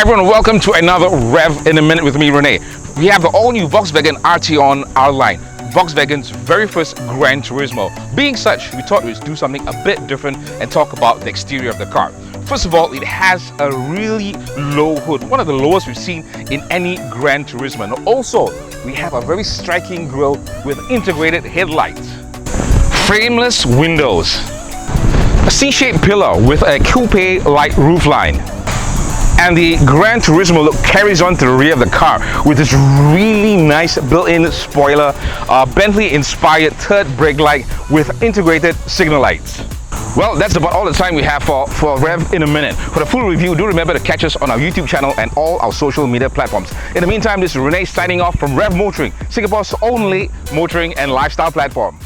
everyone, welcome to another Rev in a Minute with me, Renee. We have the all-new Volkswagen Arteon R line, Volkswagen's very first Gran Turismo. Being such, we thought we'd do something a bit different and talk about the exterior of the car. First of all, it has a really low hood, one of the lowest we've seen in any Gran Turismo. And also, we have a very striking grille with integrated headlights, frameless windows, a C-shaped pillar with a coupe-like roofline. And the Gran Turismo look carries on to the rear of the car with this really nice built-in spoiler, Bentley-inspired third brake light with integrated signal lights. Well, that's about all the time we have for Rev in a Minute. For the full review, do remember to catch us on our YouTube channel and all our social media platforms. In the meantime, this is Renee signing off from Revv Motoring, Singapore's only motoring and lifestyle platform.